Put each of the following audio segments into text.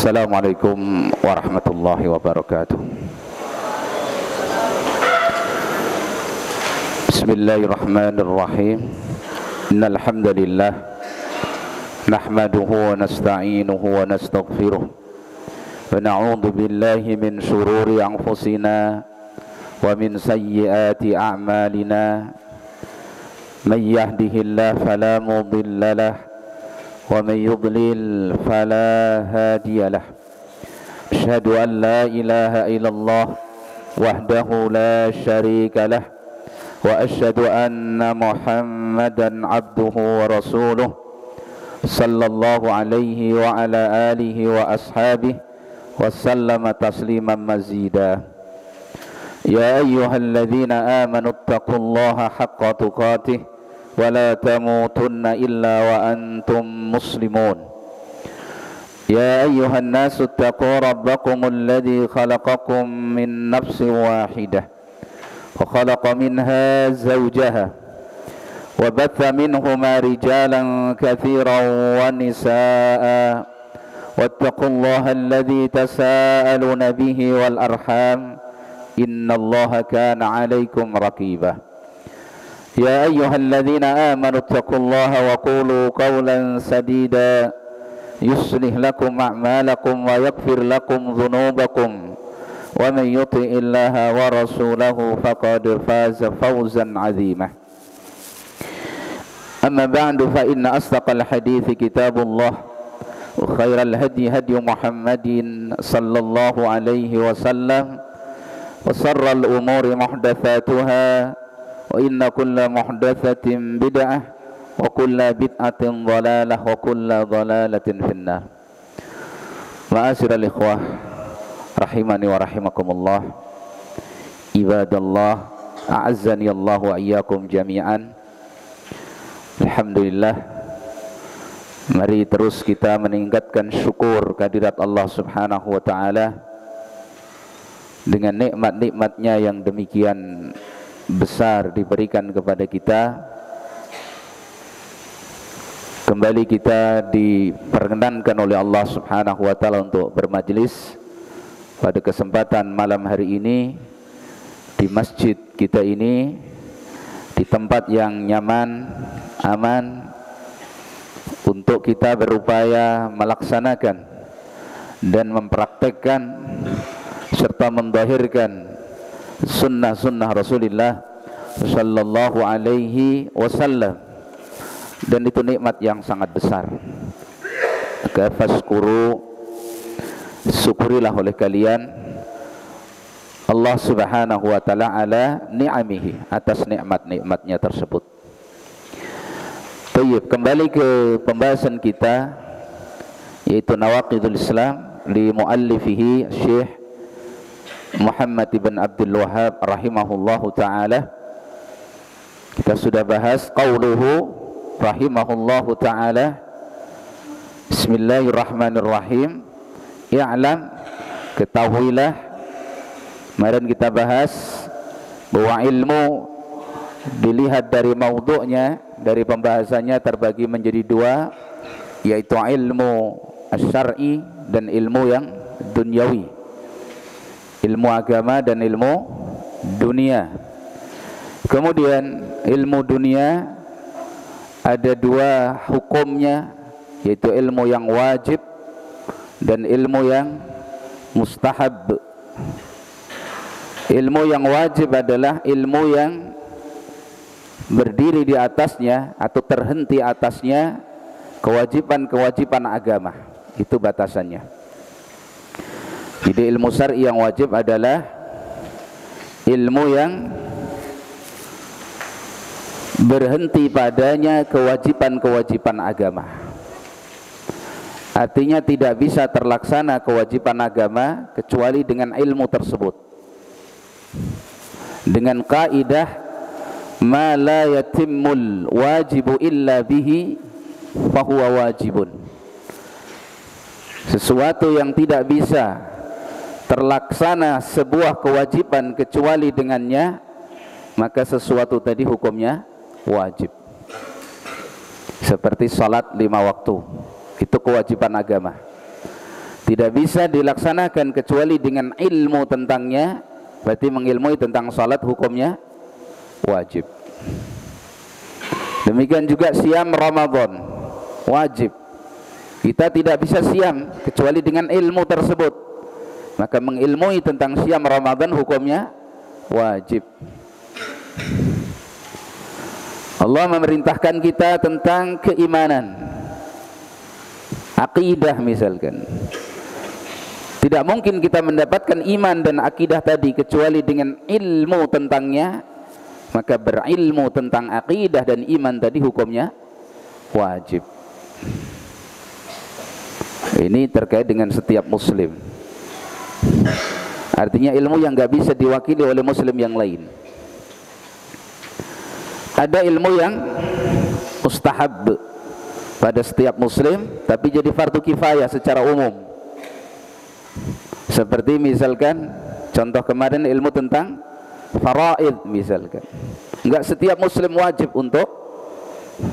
Assalamualaikum warahmatullahi wabarakatuh. Bismillahirrahmanirrahim. Innal hamdalillah nahmaduhu wa nasta'inuhu wa nastaghfiruh wa na'udzu billahi min shururi anfusina wa min sayyiati a'malina. May yahdihillahu fala mudilla lahu ومن يضلل فلا هادي له أشهد أن لا إله إلا الله وحده لا شريك له وأشهد أن محمدا عبده ورسوله صلى الله عليه وعلى آله وأصحابه وسلم تسليما مزيدا يا أيها الذين آمنوا اتقوا الله حق تقاته ولا تموتن إلا وأنتم مسلمون يا أيها الناس اتقوا ربكم الذي خلقكم من نفس واحدة وخلق منها زوجها وبث منهما رجالا كثيرا ونساء واتقوا الله الذي تساءلون به والأرحام إن الله كان عليكم رقيبا يا أيها الذين آمنوا اتقوا الله وقولوا قولا سديدا يصلح لكم أعمالكم ويغفر لكم ذنوبكم ومن يطع الله ورسوله فقد فاز فوزا عظيما أما بعد فإن أصدق الحديث كتاب الله وخير الهدي هدي محمد صلى الله عليه وسلم وشر الأمور محدثاتها وإن كل محدثة بدعة وكل بدعة ضلالة وكل ضلالة في النار. Ma'asyiral ikhwah rahimani wa rahimakumullah, ibadallah, a'azzani Allah wa iyyakum jami'an. Alhamdulillah, mari terus kita meningkatkan syukur kehadirat Allah Subhanahu wa taala dengan nikmat-nikmatnya yang demikian besar diberikan kepada kita. Kembali kita diperkenankan oleh Allah Subhanahu wa taala untuk bermajlis pada kesempatan malam hari ini di masjid kita ini, di tempat yang nyaman, aman, untuk kita berupaya melaksanakan dan mempraktekkan serta mendahirkan sunnah-sunnah Rasulullah sallallahu alaihi wasallam, dan itu nikmat yang sangat besar. Maka faskuru, syukurilah oleh kalian Allah Subhanahu wa taala ala ni'amihi, atas nikmat-nikmatnya tersebut. Baik, kembali ke pembahasan kita, yaitu Nawaqidul Islam li muallifihi Syekh Muhammad ibn Abdul Wahhab rahimahullahu ta'ala. Kita sudah bahas qauluhu rahimahullahu ta'ala, bismillahirrahmanirrahim, i'lam, ketahuilah. Kemarin kita bahas bahwa ilmu dilihat dari maudhu'nya, dari pembahasannya terbagi menjadi dua, yaitu ilmu asy-syar'i dan ilmu yang duniawi, ilmu agama dan ilmu dunia. Kemudian ilmu dunia ada dua hukumnya, yaitu ilmu yang wajib dan ilmu yang mustahab. Ilmu yang wajib adalah ilmu yang berdiri di atasnya atau terhenti atasnya kewajiban-kewajiban agama, itu batasannya. Jadi ilmu syar'i yang wajib adalah ilmu yang berhenti padanya kewajiban-kewajiban agama. Artinya tidak bisa terlaksana kewajiban agama kecuali dengan ilmu tersebut, dengan kaidah ma la yatimmul wajibu illa bihi fahuwa wajibun. Sesuatu yang tidak bisa terlaksana sebuah kewajiban kecuali dengannya, maka sesuatu tadi hukumnya wajib. Seperti salat 5 waktu, itu kewajiban agama. Tidak bisa dilaksanakan kecuali dengan ilmu tentangnya. Berarti mengilmui tentang salat hukumnya wajib. Demikian juga siam Ramadan wajib. Kita tidak bisa siam kecuali dengan ilmu tersebut. Maka mengilmui tentang siam Ramadan hukumnya wajib. Allah memerintahkan kita tentang keimanan, akidah misalkan. Tidak mungkin kita mendapatkan iman dan akidah tadi kecuali dengan ilmu tentangnya. Maka berilmu tentang akidah dan iman tadi hukumnya wajib. Ini terkait dengan setiap muslim. Artinya ilmu yang gak bisa diwakili oleh muslim yang lain. Ada ilmu yang mustahab pada setiap muslim, tapi jadi fardu kifayah secara umum. Seperti misalkan contoh kemarin ilmu tentang faraid misalkan. Enggak setiap muslim wajib untuk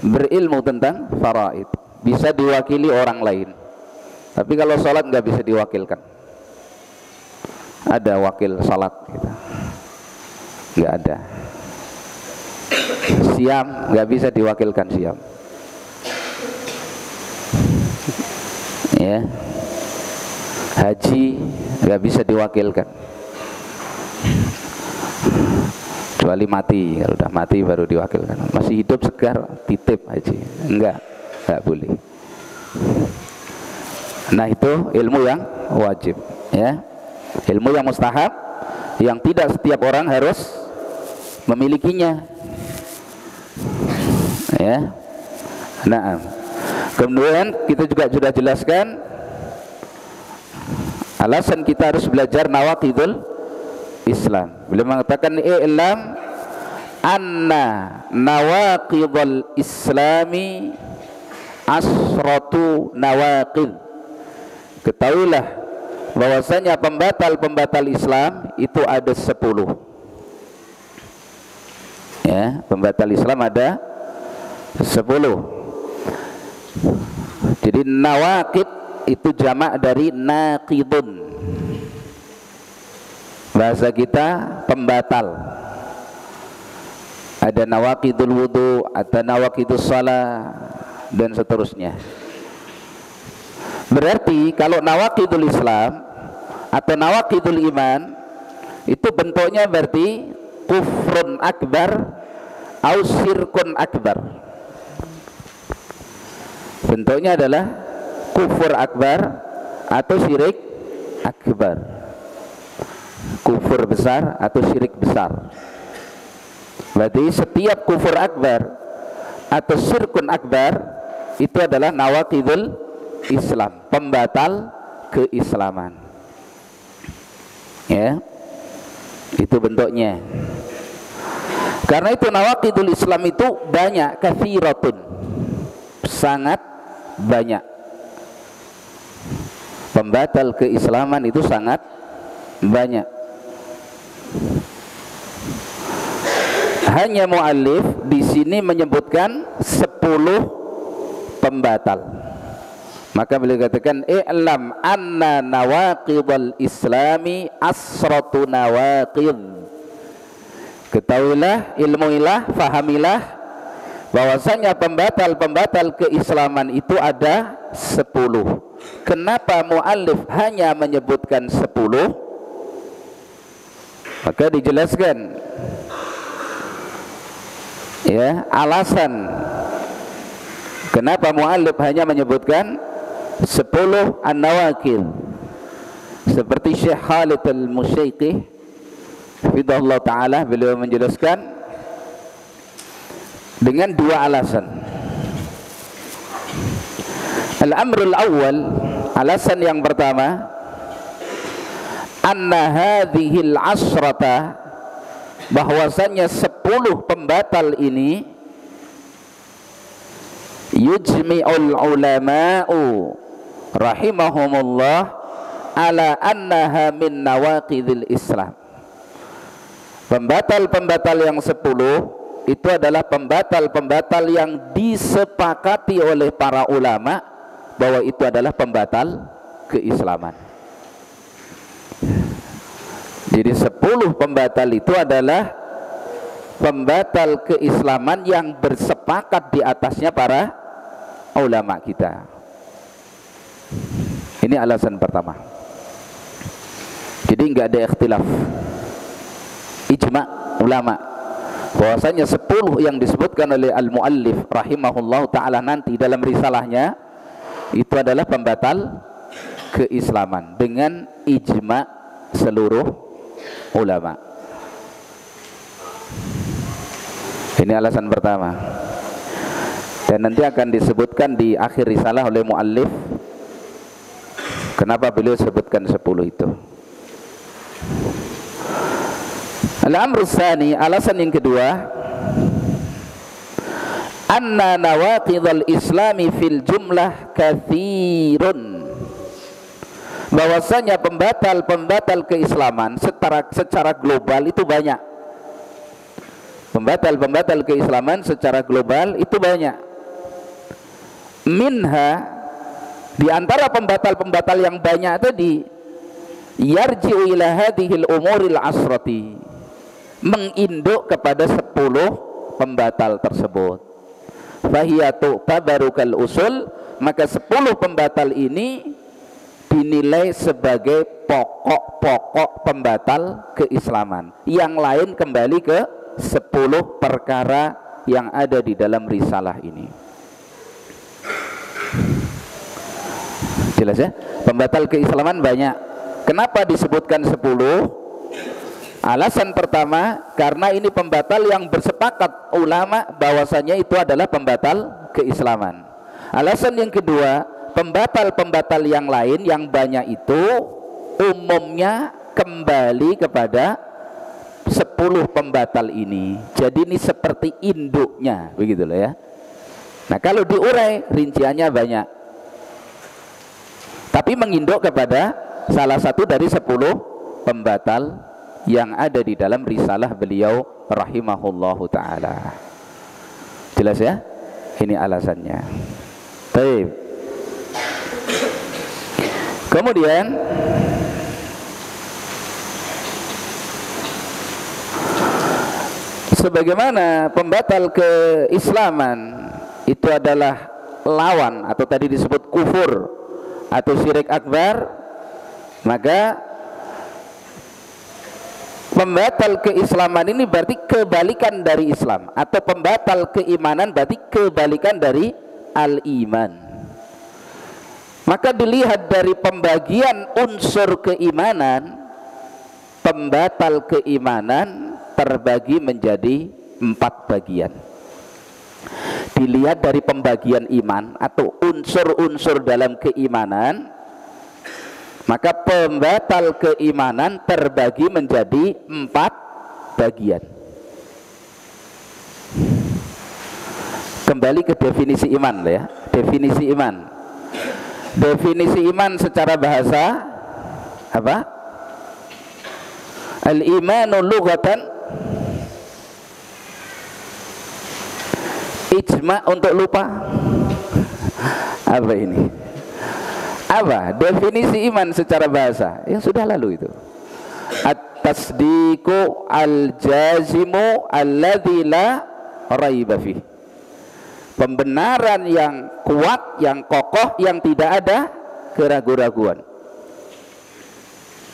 berilmu tentang faraid. Bisa diwakili orang lain. Tapi kalau salat enggak bisa diwakilkan. Ada wakil salat gitu. Enggak ada. Siam enggak bisa diwakilkan siam. Ya. Haji enggak bisa diwakilkan. Kecuali mati, kalau udah mati baru diwakilkan. Masih hidup segar titip haji. Enggak boleh. Nah itu ilmu yang wajib, ya. Ilmu yang mustahab, yang tidak setiap orang harus memilikinya, ya. Nah, kemudian kita juga sudah jelaskan alasan kita harus belajar nawaqidul Islam. Beliau mengatakan i'lam anna nawaqidul Islami asratu nawaqid. Ketahuilah bahwasanya pembatal-pembatal Islam itu ada 10. Ya, pembatal Islam ada 10. Jadi nawaqid itu jamak dari naqidun. Bahasa kita pembatal. Ada nawaqidul wudu, ada nawaqidus shalah dan seterusnya. Berarti kalau nawaqidul Islam atau nawaqidul iman itu bentuknya berarti kufrun akbar au syirkun akbar. Bentuknya adalah kufur akbar atau syirik akbar. Kufur besar atau syirik besar. Berarti setiap kufur akbar atau syirkun akbar itu adalah nawaqidul Islam, pembatal keislaman. Ya, itu bentuknya. Karena itu nawaqidul Islam itu banyak, katsiratun, sangat banyak. Pembatal keislaman itu sangat banyak. Hanya muallif di sini menyebutkan 10 pembatal. Maka beliau katakan i'lam anna nawaqidul Islami asratu nawaqid. Ketahuilah, ilmuilah, fahamilah bahwasanya pembatal-pembatal keislaman itu ada 10. Kenapa muallif hanya menyebutkan 10? Maka dijelaskan, ya, alasan kenapa muallif hanya menyebutkan 10 an-nawaqid. Seperti Syekh Khalid Al-Musyaiqi hafizahullah taala, beliau menjelaskan dengan 2 alasan. Al-amrul awal, alasan yang pertama, anna hadhil asrata, bahwasanya 10 pembatal ini yujmi'ul ulama'u rahimahumullah ala annaha min nawaqidil Islam. Pembatal-pembatal yang 10 itu adalah pembatal-pembatal yang disepakati oleh para ulama bahwa itu adalah pembatal keislaman. Jadi 10 pembatal itu adalah pembatal keislaman yang bersepakat di atasnya para ulama kita. Ini alasan pertama. Jadi enggak ada ikhtilaf, ijma ulama bahwasanya 10 yang disebutkan oleh al-muallif rahimahullahu ta'ala nanti dalam risalahnya itu adalah pembatal keislaman dengan ijma seluruh ulama. Ini alasan pertama. Dan nanti akan disebutkan di akhir risalah oleh muallif kenapa beliau sebutkan 10 itu. Al-amru tsani, alasan yang kedua, anna nawaqidhal islami fil jumlah katsirun, bahwasanya pembatal keislaman secara global itu banyak. Pembatal keislaman secara global itu banyak. Minha, di antara pembatal yang banyak tadi, yarji'u ila hadhil umuril asrati, menginduk kepada 10 pembatal tersebut. Fahiyatu tabarukal usul, maka 10 pembatal ini dinilai sebagai pokok-pokok pembatal keislaman. Yang lain kembali ke 10 perkara yang ada di dalam risalah ini. Jelas ya? Pembatal keislaman banyak. Kenapa disebutkan 10? Alasan pertama, karena ini pembatal yang bersepakat ulama bahwasanya itu adalah pembatal keislaman. Alasan yang kedua, pembatal yang lain yang banyak itu umumnya kembali kepada 10 pembatal ini. Jadi ini seperti induknya, begitu loh ya. Nah, kalau diurai rinciannya banyak, tapi menginduk kepada salah satu dari 10 pembatal yang ada di dalam risalah beliau rahimahullahu ta'ala. Jelas ya? Ini alasannya. Baik. Kemudian sebagaimana pembatal keislaman itu adalah lawan atau tadi disebut kufur atau syirik akbar, maka pembatal keislaman ini berarti kebalikan dari Islam, atau pembatal keimanan berarti kebalikan dari al-iman. Maka dilihat dari pembagian unsur keimanan, pembatal keimanan terbagi menjadi 4 bagian. Dilihat dari pembagian iman atau unsur-unsur dalam keimanan, maka pembatal keimanan terbagi menjadi 4 bagian. Kembali ke definisi iman ya. Definisi iman. Definisi iman secara bahasa apa? Al-imanu lughatan, ijma untuk lupa. Apa ini? Apa definisi iman secara bahasa? Yang sudah lalu itu. At-tasdiqu al-jazimu alladzi la raiba fih. Pembenaran yang kuat, yang kokoh, yang tidak ada keraguan-raguan.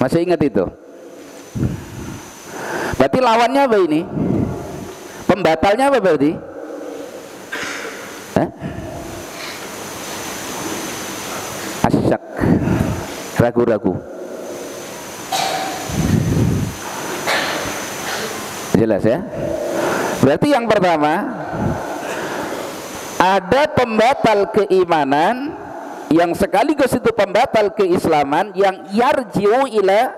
Masih ingat itu? Berarti lawannya apa ini? Pembatalnya apa berarti? Asyak, ragu-ragu. Jelas ya? Berarti yang pertama, ada pembatal keimanan yang sekaligus itu pembatal keislaman yang yarji'u ila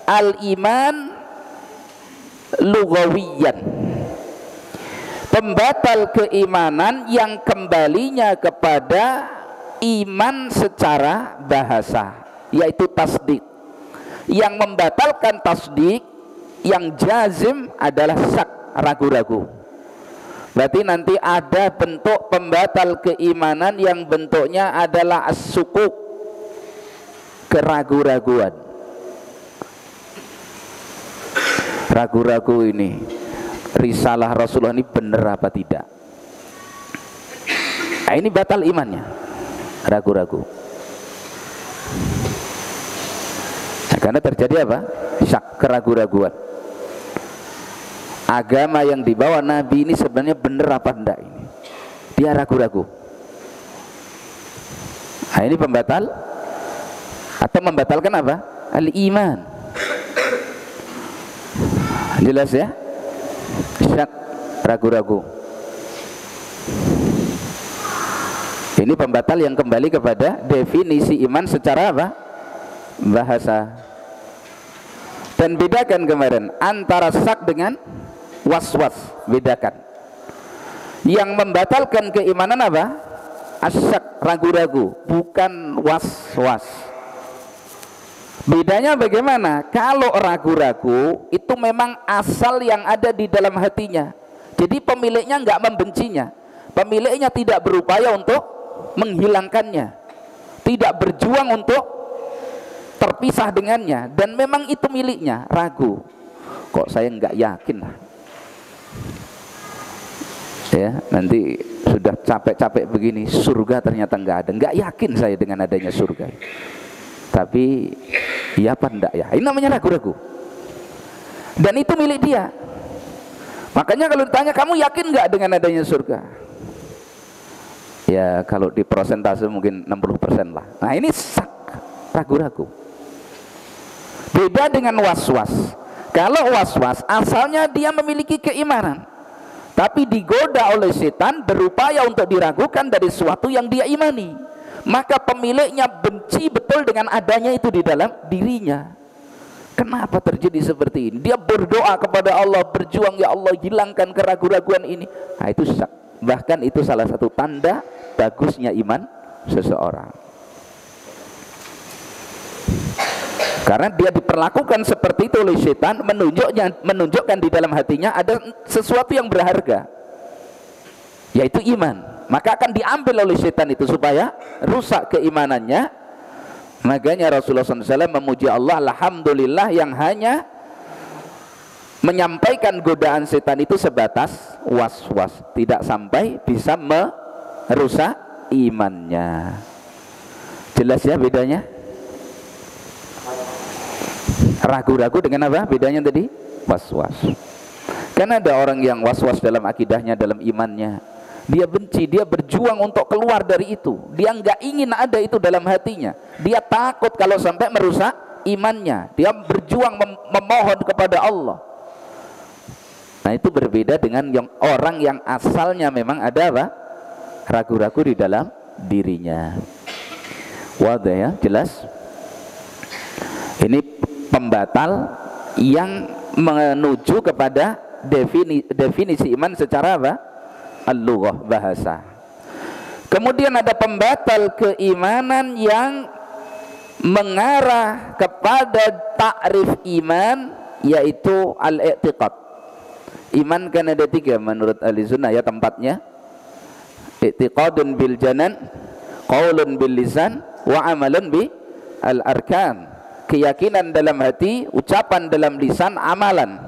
al-iman lugawiyan. Pembatal keimanan yang kembalinya kepada iman secara bahasa, yaitu tasdik. Yang membatalkan tasdik, yang jazim adalah syak, ragu-ragu. Berarti nanti ada bentuk pembatal keimanan yang bentuknya adalah as-sukuk, keraguan-raguan. Ragu-ragu ini, risalah Rasulullah ini benar apa tidak. Nah, ini batal imannya, ragu-ragu. Nah, karena terjadi apa? Syak, keraguan-raguan. Agama yang dibawa Nabi ini sebenarnya benar apa enggak ini? Dia ragu-ragu. Nah, ini pembatal atau membatalkan apa? Al-iman. Jelas ya? Syak, ragu-ragu. Ini pembatal yang kembali kepada definisi iman secara apa? Bahasa. Dan bedakan kemarin antara syak dengan was-was, bedakan. Yang membatalkan keimanan apa? Asyak, ragu-ragu, bukan was-was. Bedanya bagaimana? Kalau ragu-ragu itu memang asal yang ada di dalam hatinya. Jadi pemiliknya enggak membencinya. Pemiliknya tidak berupaya untuk menghilangkannya. Tidak berjuang untuk terpisah dengannya, dan memang itu miliknya. Ragu. Kok saya enggak yakin lah. Ya, nanti sudah capek-capek begini, surga ternyata enggak ada. Enggak yakin saya dengan adanya surga. Tapi iya apa enggak ya? Ini namanya ragu-ragu. Dan itu milik dia. Makanya kalau ditanya, kamu yakin enggak dengan adanya surga? Ya, kalau di persentase mungkin 60% lah. Nah, ini sak, ragu-ragu. Beda dengan was-was. Kalau was-was asalnya dia memiliki keimanan, tapi digoda oleh setan, berupaya untuk diragukan dari sesuatu yang dia imani, maka pemiliknya benci betul dengan adanya itu di dalam dirinya. Kenapa terjadi seperti ini? Dia berdoa kepada Allah, berjuang, ya Allah hilangkan keraguan-raguan ini. Nah, itu syak. Bahkan itu salah satu tanda bagusnya iman seseorang. Karena dia diperlakukan seperti itu oleh setan, menunjukkan di dalam hatinya ada sesuatu yang berharga, yaitu iman. Maka akan diambil oleh setan itu supaya rusak keimanannya. Makanya Rasulullah SAW memuji Allah, alhamdulillah yang hanya menyampaikan godaan setan itu sebatas was-was, tidak sampai bisa merusak imannya. Jelas ya bedanya? Ragu-ragu dengan apa? Bedanya tadi was-was. Karena ada orang yang was-was dalam akidahnya, dalam imannya. Dia benci, dia berjuang untuk keluar dari itu. Dia nggak ingin ada itu dalam hatinya. Dia takut kalau sampai merusak imannya. Dia berjuang memohon kepada Allah. Nah, itu berbeda dengan yang orang yang asalnya memang ada apa? Ragu-ragu di dalam dirinya. Wadah ya, jelas? Ini pembatal yang menuju kepada definisi iman secara apa? Al-lughah, bahasa. Kemudian ada pembatal keimanan yang mengarah kepada ta'rif iman, yaitu al-i'tiqad. Iman kan ada 3 menurut ahli sunnah ya tempatnya. I'tiqadun bil janan, qaulun bil lisan, wa amalun bi al-arkan. Keyakinan dalam hati, ucapan dalam lisan, amalan.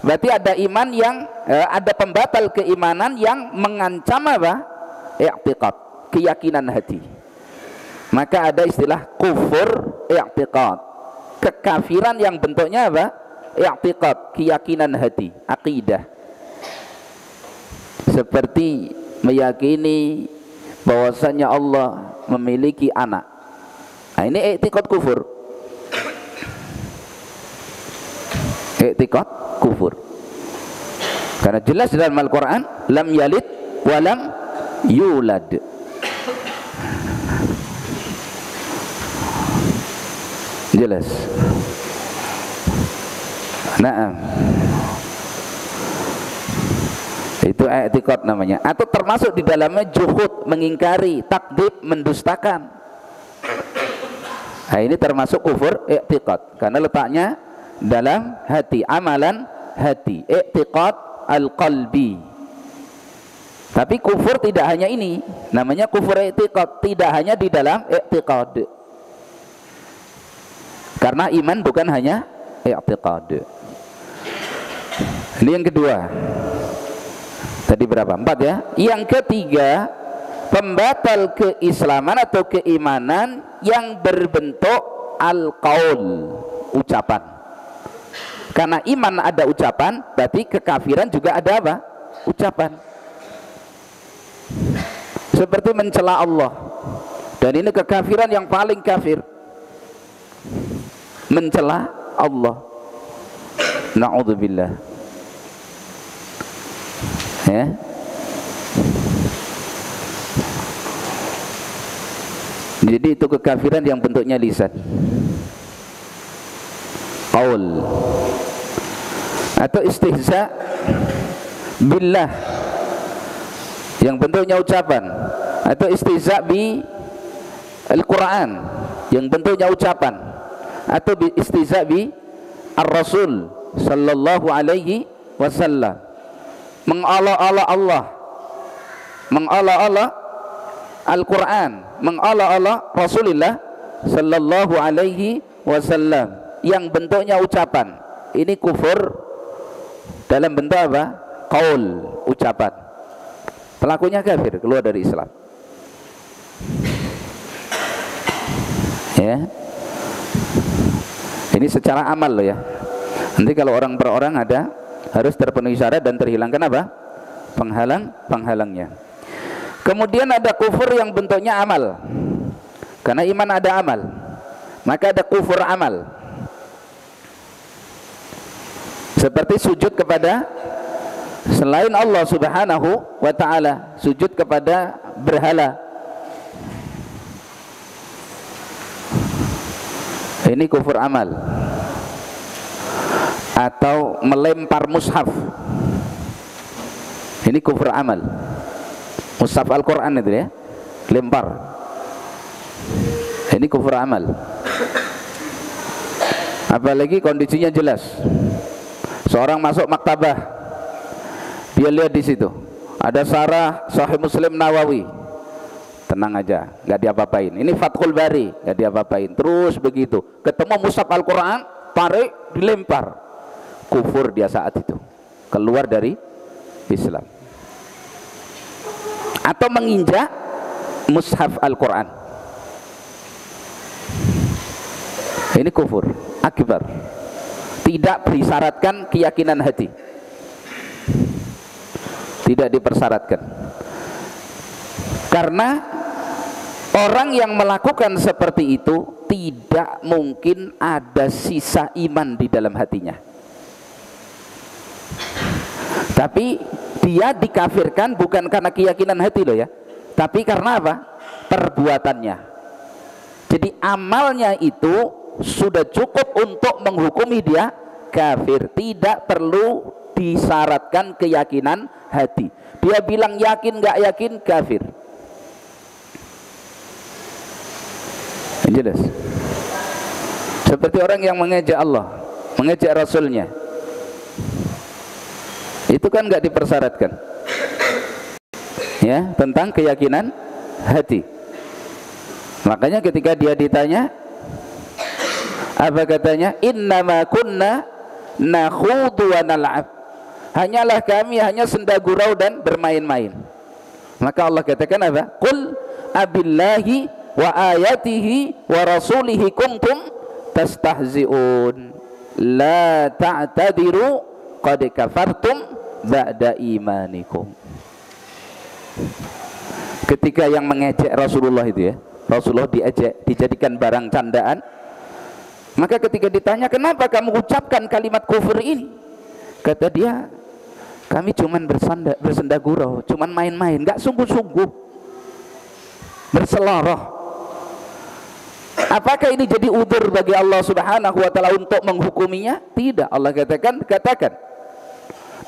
Berarti ada iman yang ada pembatal keimanan yang mengancam apa? I'tiqad, keyakinan hati. Maka ada istilah kufur i'tiqad, kekafiran yang bentuknya apa? I'tiqad, keyakinan hati, akidah. Seperti meyakini bahwasanya Allah memiliki anak. Nah, ini i'tiqad kufur. I'tiqad kufur. Karena jelas dalam Al-Quran, lam yalid wa lam yulad. Jelas. Naam. Itu i'tiqad namanya. Atau termasuk di dalamnya juhud, mengingkari, takdzib, mendustakan. Nah, ini termasuk kufur i'tiqad karena letaknya dalam hati, amalan hati, i'tiqad al-qalbi. Tapi kufur tidak hanya ini, namanya kufur i'tiqad, tidak hanya di dalam i'tiqad. Karena iman bukan hanya i'tiqad. Ini yang kedua. Tadi berapa? 4 ya. Yang ketiga, pembatal keislaman atau keimanan yang berbentuk al-qaul, ucapan. Karena iman ada ucapan, berarti kekafiran juga ada apa? Ucapan. Seperti mencela Allah. Dan ini kekafiran yang paling kafir. Mencela Allah. Na'udzubillah. Ya. Jadi itu kekafiran yang bentuknya lisan, qaul, atau istihza billah yang bentuknya ucapan, atau istihza bi Al-Quran yang bentuknya ucapan, atau istihza bi Ar-Rasul sallallahu alaihi wasallam, mengala-ala Allah, mengala-ala Al-Quran, mengala-ala Rasulullah sallallahu alaihi wasallam yang bentuknya ucapan. Ini kufur dalam bentuk apa? Qaul, ucapan. Pelakunya kafir, keluar dari Islam. Ya. Ini secara amal loh ya. Nanti kalau orang per orang ada, harus terpenuhi syarat dan terhilangkan apa? Penghalangnya. Kemudian ada kufur yang bentuknya amal. Karena iman ada amal, maka ada kufur amal. Seperti sujud kepada selain Allah subhanahu wa ta'ala, sujud kepada berhala. Ini kufur amal. Atau melempar mushaf, ini kufur amal. Mushaf Al-Quran itu ya, lempar. Ini kufur amal. Apalagi kondisinya jelas. Seorang masuk maktabah, dia lihat di situ ada syarah Sahih Muslim Nawawi, tenang aja, nggak diapa-apain. Ini Fathul Bari, nggak diapa-apain. Terus begitu, ketemu mushaf Al-Quran, tarik, dilempar. Kufur dia saat itu, keluar dari Islam. Atau menginjak mushaf Al-Quran, ini kufur akbar. Tidak disyaratkan keyakinan hati, tidak dipersyaratkan. Karena orang yang melakukan seperti itu tidak mungkin ada sisa iman di dalam hatinya. Tapi dia dikafirkan bukan karena keyakinan hati loh ya, tapi karena apa? Perbuatannya. Jadi amalnya itu sudah cukup untuk menghukumi dia kafir, tidak perlu disyaratkan keyakinan hati. Dia bilang yakin nggak yakin, kafir. Jelas. Seperti orang yang mengejek Allah, mengejek Rasulnya, itu kan nggak dipersyaratkan ya tentang keyakinan hati. Makanya ketika dia ditanya, apa katanya? Innama kunna nakhudu wa nal'ab. Hanyalah kami hanya senda gurau dan bermain-main. Maka Allah katakan apa? Qul abillahi wa ayatihi wa rasulihi kuntum tastahzi'un. La ta'tadiru qad kafartum ba'da imanikum. Ketika yang mengejek Rasulullah itu ya, Rasulullah diejek, dijadikan barang candaan. Maka ketika ditanya, kenapa kamu ucapkan kalimat kufur ini? Kata dia, kami cuman bersenda gurau, cuman main-main, nggak sungguh-sungguh, berseloroh. Apakah ini jadi udzur bagi Allah subhanahu wa ta'ala untuk menghukuminya? Tidak. Allah katakan,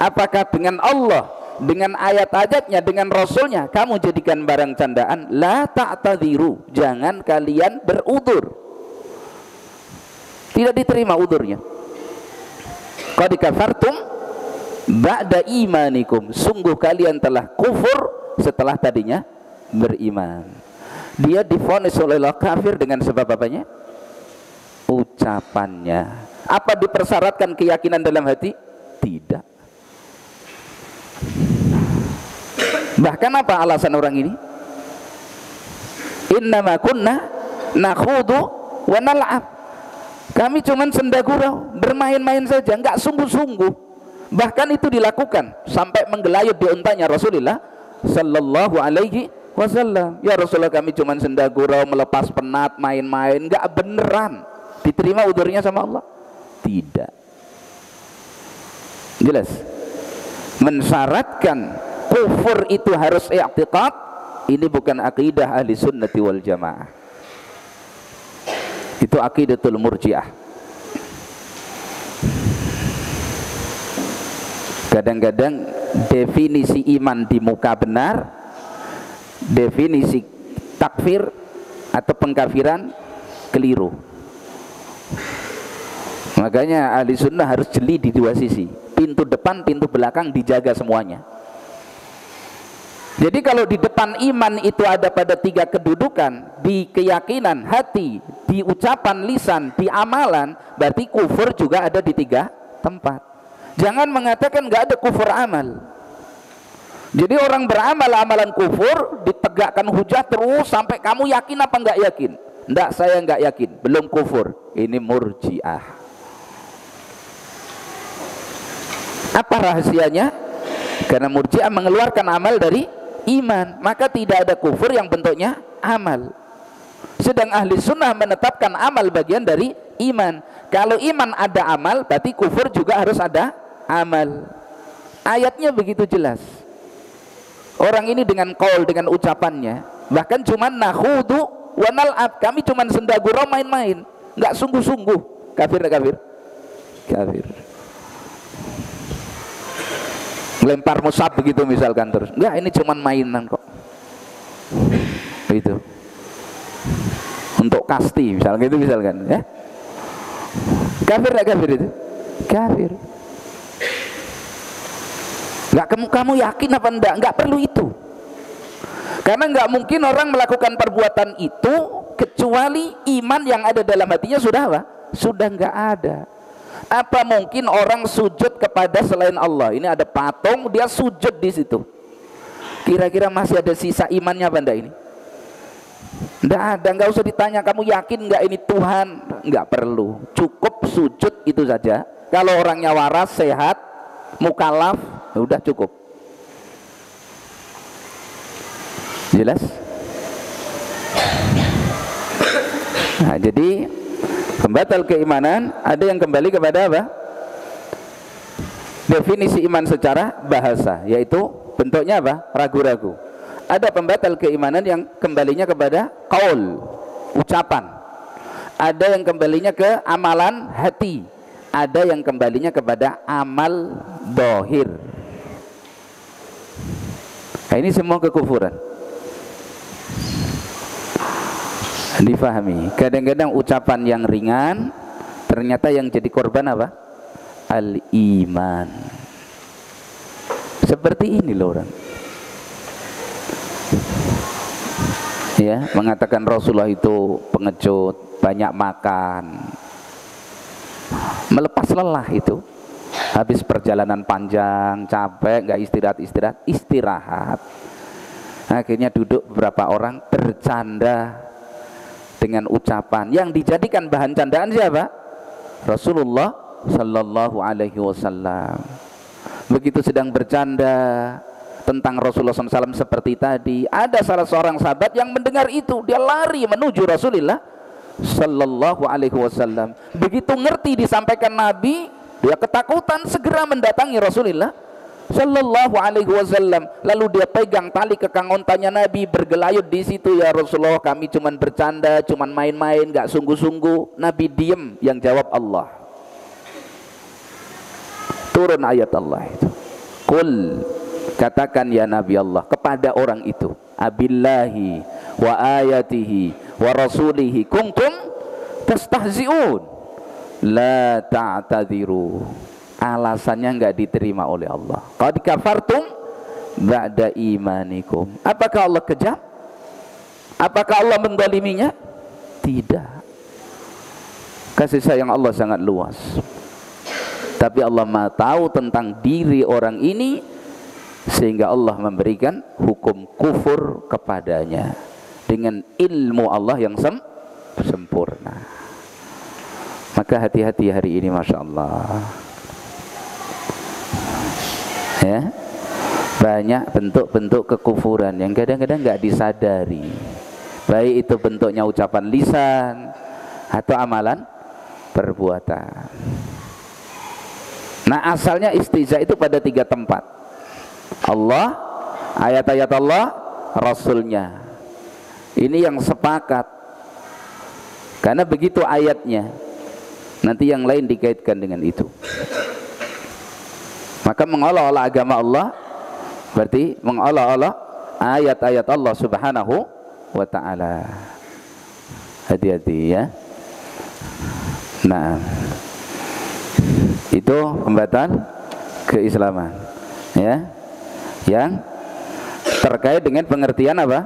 apakah dengan Allah, dengan ayat-ayatnya, dengan Rasulnya kamu jadikan barang candaan? La ta'tadhiru, jangan kalian berudzur. Tidak diterima udurnya. Qad kafartum ba'da imanikum, sungguh kalian telah kufur setelah tadinya beriman. Dia divonis oleh Allah kafir dengan sebab apanya? ucapannya. Apa dipersyaratkan keyakinan dalam hati? Tidak. Bahkan apa alasan orang ini? Innama kunna nakhudu wa nal'ab. Kami cuman senda gurau, bermain-main saja, enggak sungguh-sungguh. Bahkan itu dilakukan sampai menggelayut di untanya Rasulullah sallallahu alaihi wasallam. Ya Rasulullah, kami cuman senda gurau, melepas penat, main-main, enggak beneran. Diterima udurnya sama Allah? Tidak. Jelas. Mensyaratkan kufur itu harus i'tiqad, ini bukan akidah ahli sunnati wal jamaah. Itu akidatul murji'ah. Kadang-kadang definisi iman di muka benar, definisi takfir atau pengkafiran keliru. Makanya ahli sunnah harus jeli di dua sisi, pintu depan, pintu belakang dijaga semuanya. Jadi kalau di depan iman itu ada pada tiga kedudukan, di keyakinan hati, di ucapan lisan, di amalan, berarti kufur juga ada di tiga tempat. Jangan mengatakan nggak ada kufur amal. Jadi orang beramal amalan kufur, ditegakkan hujah terus sampai kamu yakin apa nggak yakin? Nggak, saya nggak yakin, belum kufur. Ini murji'ah. Apa rahasianya? Karena murji'ah mengeluarkan amal dari iman, maka tidak ada kufur yang bentuknya amal. Sedang ahli sunnah menetapkan amal bagian dari iman. Kalau iman ada amal, berarti kufur juga harus ada amal. Ayatnya begitu jelas. Orang ini dengan qaul, dengan ucapannya, bahkan cuman nakhudu wa nal'ab, kami cuman senda gurau, main-main, nggak sungguh-sungguh. Kafir, kafir, kafir. Lempar musab begitu misalkan terus, enggak, ini cuman mainan kok, itu untuk kasti misalkan, gitu misalkan, ya. Kafir enggak kafir itu? Kafir. Enggak, kamu yakin apa enggak? Enggak perlu itu. Karena enggak mungkin orang melakukan perbuatan itu kecuali iman yang ada dalam hatinya sudah apa? Sudah enggak ada. Apa mungkin orang sujud kepada selain Allah? Ini ada patung, dia sujud di situ. Kira-kira masih ada sisa imannya apa enggak ini? Enggak ada, enggak usah ditanya kamu yakin enggak ini Tuhan, enggak perlu. Cukup sujud itu saja. Kalau orangnya waras, sehat, mukallaf, udah cukup. Jelas? Nah, jadi pembatal keimanan ada yang kembali kepada apa? Definisi iman secara bahasa, yaitu bentuknya apa? Ragu-ragu. Ada pembatal keimanan yang kembalinya kepada qaul, ucapan. Ada yang kembalinya ke amalan hati. Ada yang kembalinya kepada amal dohir. Nah, ini semua kekufuran. Difahami. Kadang-kadang ucapan yang ringan ternyata yang jadi korban apa? Al-iman. Seperti ini loh orang. Ya, mengatakan Rasulullah itu pengecut, banyak makan, melepas lelah itu. Habis perjalanan panjang, capek, nggak istirahat. Akhirnya duduk beberapa orang bercanda dengan ucapan yang dijadikan bahan candaan siapa? Rasulullah sallallahu alaihi wasallam. Begitu sedang bercanda tentang Rasulullah SAW seperti tadi, ada salah seorang sahabat yang mendengar itu, dia lari menuju Rasulullah sallallahu alaihi wasallam. Begitu ngerti disampaikan Nabi, dia ketakutan, segera mendatangi Rasulullah sallallahu alaihi wasallam. Lalu dia pegang tali kekang ontanya Nabi, bergelayut di situ. Ya Rasulullah, kami cuman bercanda, cuman main-main, gak sungguh-sungguh. Nabi diem, yang jawab Allah. Turun ayat Allah itu. Qul, katakan ya Nabi Allah kepada orang itu, abillahi wa ayatihi wa rasulihi kuntum tastahzi'un la ta'tadiru. Alasannya enggak diterima oleh Allah. Qad kafartum ba'da imanikum. Apakah Allah kejam? Apakah Allah menzaliminya? Tidak. Kasih sayang Allah sangat luas. Tapi Allah Maha tahu tentang diri orang ini, sehingga Allah memberikan hukum kufur kepadanya dengan ilmu Allah yang sempurna. Maka hati-hati hari ini, Masya Allah ya. Banyak bentuk-bentuk kekufuran yang kadang-kadang nggak disadari, baik itu bentuknya ucapan lisan atau amalan perbuatan. Nah, asalnya istihza itu pada 3 tempat: Allah, ayat-ayat Allah, Rasulnya. Ini yang sepakat, karena begitu ayatnya, nanti yang lain dikaitkan dengan itu. Maka mengolok-olok agama Allah berarti mengolok-olok ayat-ayat Allah Subhanahu wa ta'ala. Hati-hati ya. Nah, itu pembatal keislaman ya, yang terkait dengan pengertian apa?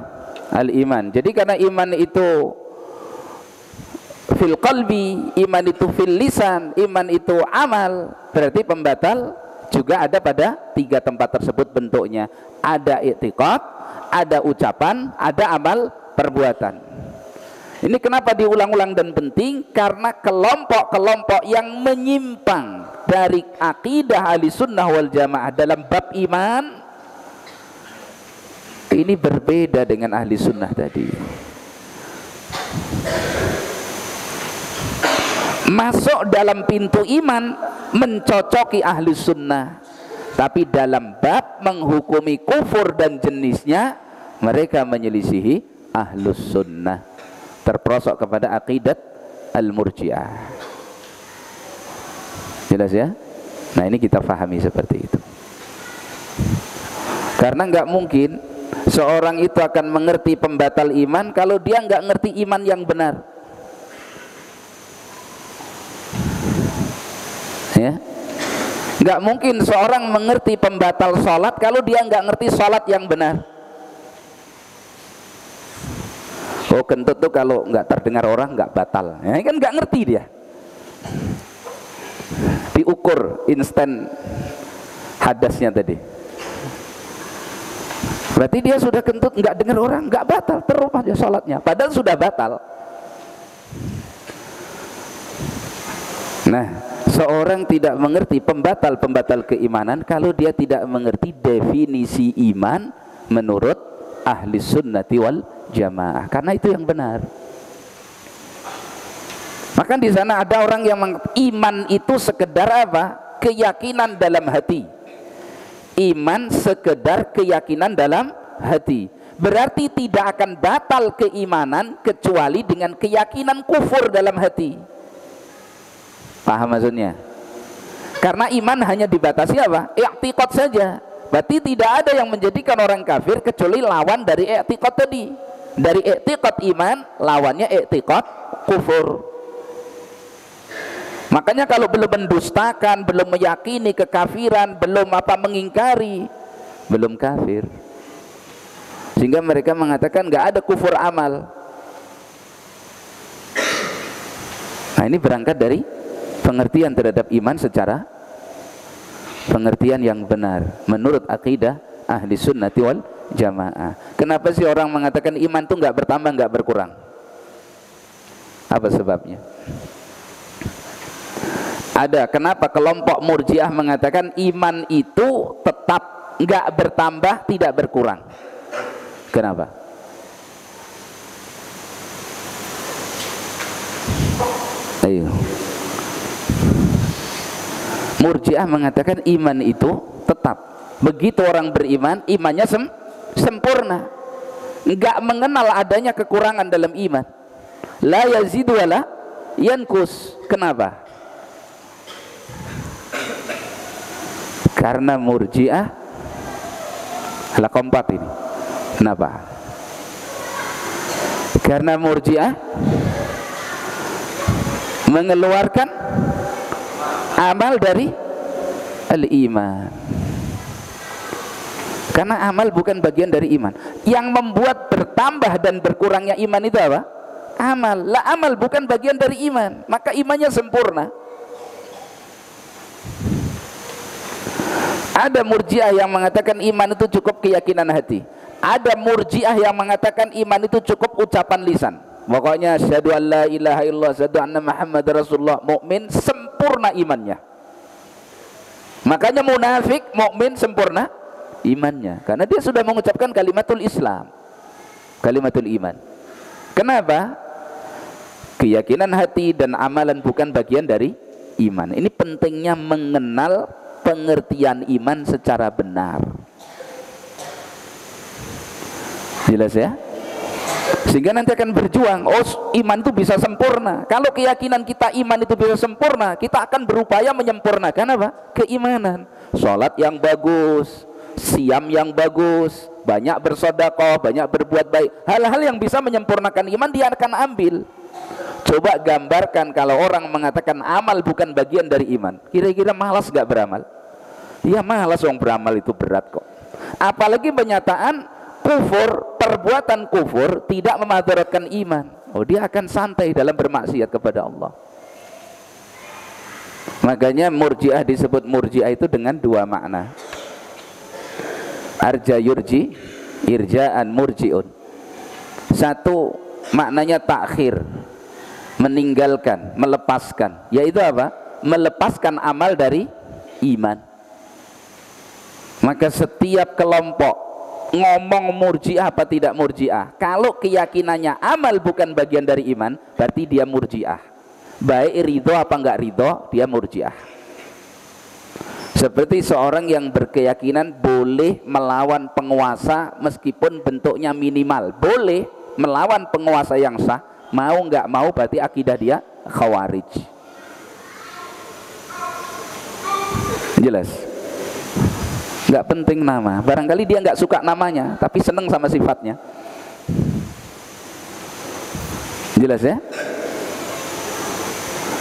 Al-iman. Jadi karena iman itu fil qalbi, iman itu fil lisan, iman itu amal, berarti pembatal juga ada pada 3 tempat tersebut bentuknya. Ada i'tiqad, ada ucapan, ada amal perbuatan. Ini kenapa diulang-ulang dan penting? Karena kelompok-kelompok yang menyimpang dari akidah ahli sunnah wal jamaah dalam bab iman ini berbeda dengan ahli sunnah tadi. Masuk dalam pintu iman mencocoki ahli sunnah, tapi dalam bab menghukumi kufur dan jenisnya mereka menyelisihi ahlus sunnah, terperosok kepada aqidat al-murji'ah. Jelas ya? Nah, ini kita fahami seperti itu. Karena nggak mungkin seorang itu akan mengerti pembatal iman kalau dia nggak ngerti iman yang benar. Ya, nggak mungkin seorang mengerti pembatal sholat kalau dia nggak ngerti sholat yang benar. Oh, kentut tuh kalau nggak terdengar orang nggak batal, ya kan nggak ngerti dia. Diukur instan hadasnya tadi, berarti dia sudah kentut nggak dengar orang nggak batal, terus aja sholatnya, padahal sudah batal. Nah, seorang tidak mengerti pembatal keimanan kalau dia tidak mengerti definisi iman menurut ahli sunnati wal jamaah, karena itu yang benar. Maka di sana ada orang yang iman itu sekedar apa? Keyakinan dalam hati. Iman sekedar keyakinan dalam hati, berarti tidak akan batal keimanan kecuali dengan keyakinan kufur dalam hati. Paham maksudnya? Karena iman hanya dibatasi apa? I'tiqad saja. Berarti tidak ada yang menjadikan orang kafir kecuali lawan dari i'tiqad tadi. Dari i'tiqad iman, lawannya i'tiqad kufur. Makanya kalau belum mendustakan, belum meyakini kekafiran, belum apa mengingkari, belum kafir. Sehingga mereka mengatakan nggak ada kufur amal. Nah, ini berangkat dari pengertian terhadap iman secara pengertian yang benar menurut akidah ahli sunnati wal jamaah. Kenapa sih orang mengatakan iman itu nggak bertambah nggak berkurang? Apa sebabnya? Ada. Kenapa kelompok murjiah mengatakan iman itu tetap nggak bertambah tidak berkurang? Kenapa? Ayo. Murjiah mengatakan iman itu tetap. Begitu orang beriman, imannya sempurna, enggak mengenal adanya kekurangan dalam iman. La yazidu wala yankus. Kenapa? Karena Murjiah keempat ini. Kenapa? Karena Murjiah mengeluarkan amal dari al-iman. Karena amal bukan bagian dari iman. Yang membuat bertambah dan berkurangnya iman itu apa? amal. Lah amal bukan bagian dari iman, maka imannya sempurna. Ada murjiah yang mengatakan iman itu cukup keyakinan hati. Ada murjiah yang mengatakan iman itu cukup ucapan lisan. Pokoknya syahadu an la ilaha illallah, syahadu anna Muhammad Rasulullah, mukmin sempurna imannya. Makanya munafik, mukmin sempurna imannya, karena dia sudah mengucapkan kalimatul Islam, kalimatul iman. Kenapa? Keyakinan hati dan amalan bukan bagian dari iman. Ini pentingnya mengenal pengertian iman secara benar. Jelas ya? Sehingga nanti akan berjuang, oh iman itu bisa sempurna. Kalau keyakinan kita iman itu bisa sempurna, kita akan berupaya menyempurnakan apa? Keimanan. Sholat yang bagus, siam yang bagus, banyak bersedekah, banyak berbuat baik. Hal-hal yang bisa menyempurnakan iman dia akan ambil. Coba gambarkan kalau orang mengatakan amal bukan bagian dari iman, kira-kira malas gak beramal? Iya malas, wong beramal itu berat kok. Apalagi penyataan kufur, perbuatan kufur tidak memadaratkan iman. Oh, dia akan santai dalam bermaksiat kepada Allah. Makanya murjiah disebut murjiah itu dengan dua makna. Arja yurji, irja'an murjiun. Satu maknanya takhir, meninggalkan, melepaskan, yaitu apa? Melepaskan amal dari iman. Maka setiap kelompok ngomong murjiah apa tidak murjiah, kalau keyakinannya amal bukan bagian dari iman, berarti dia murjiah. Baik ridho apa enggak ridho, dia murjiah. Seperti seorang yang berkeyakinan boleh melawan penguasa meskipun bentuknya minimal, boleh melawan penguasa yang sah, mau nggak mau berarti akidah dia khawarij. Jelas? Nggak penting nama, barangkali dia nggak suka namanya tapi seneng sama sifatnya. Jelas ya?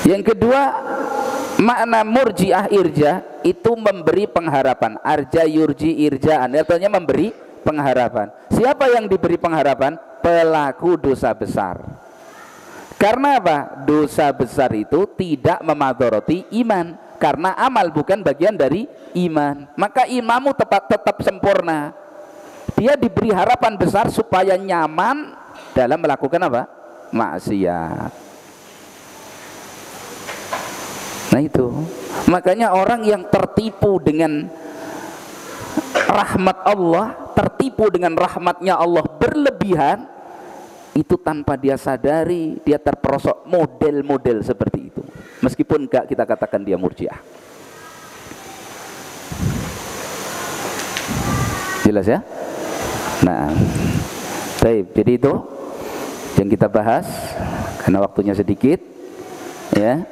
Yang kedua, makna murjiah irja itu memberi pengharapan. Arja yurji irjaan, artinya memberi pengharapan. Siapa yang diberi pengharapan? Pelaku dosa besar. Karena apa? Dosa besar itu tidak memadharati iman, karena amal bukan bagian dari iman. Maka imanmu tetap sempurna. Dia diberi harapan besar supaya nyaman dalam melakukan apa? Maksiat. Nah itu, makanya orang yang tertipu dengan rahmat Allah, tertipu dengan rahmatnya Allah berlebihan, itu tanpa dia sadari dia terperosok model-model seperti itu. Meskipun enggak kita katakan dia murjiah. Jelas ya? Nah, baik, jadi itu yang kita bahas karena waktunya sedikit ya.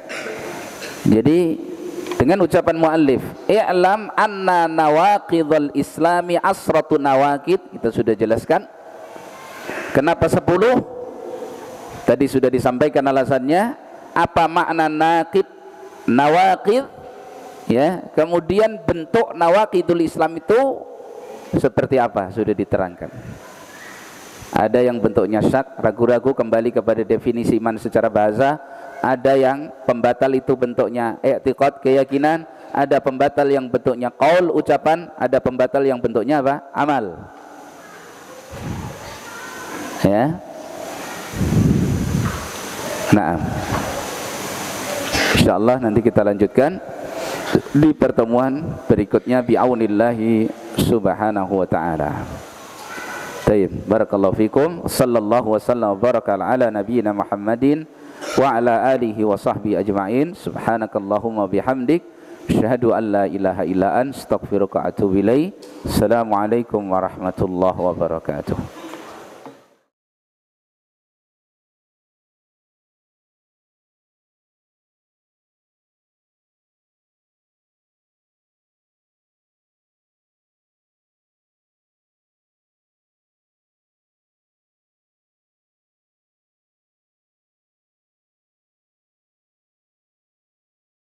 Jadi dengan ucapan muallif, i'lam anna nawaqidul islami asratu nawaqid, kita sudah jelaskan. Kenapa 10? Tadi sudah disampaikan alasannya. Apa makna naqid, nawaqid ya. Kemudian bentuk nawaqidul Islam itu seperti apa? Sudah diterangkan. Ada yang bentuknya syak, ragu-ragu, kembali kepada definisi iman secara bahasa. Ada yang pembatal itu bentuknya i'tiqad, keyakinan. Ada pembatal yang bentuknya qaul, ucapan. Ada pembatal yang bentuknya apa? Amal. Ya. Nah, insyaallah nanti kita lanjutkan di pertemuan berikutnya bi'aunillahi subhanahu wa ta'ala. Baik, barakallahu fikum. Sallallahu wasallam wa baraka ala nabiyyina Muhammadin wa ala alihi wa sahbihi ajma'in. Subhanakallahumma bihamdik, asyhadu an la ilaha illa anta, astaghfiruka wa atubu ilaik. Assalamualaikum warahmatullahi wabarakatuh.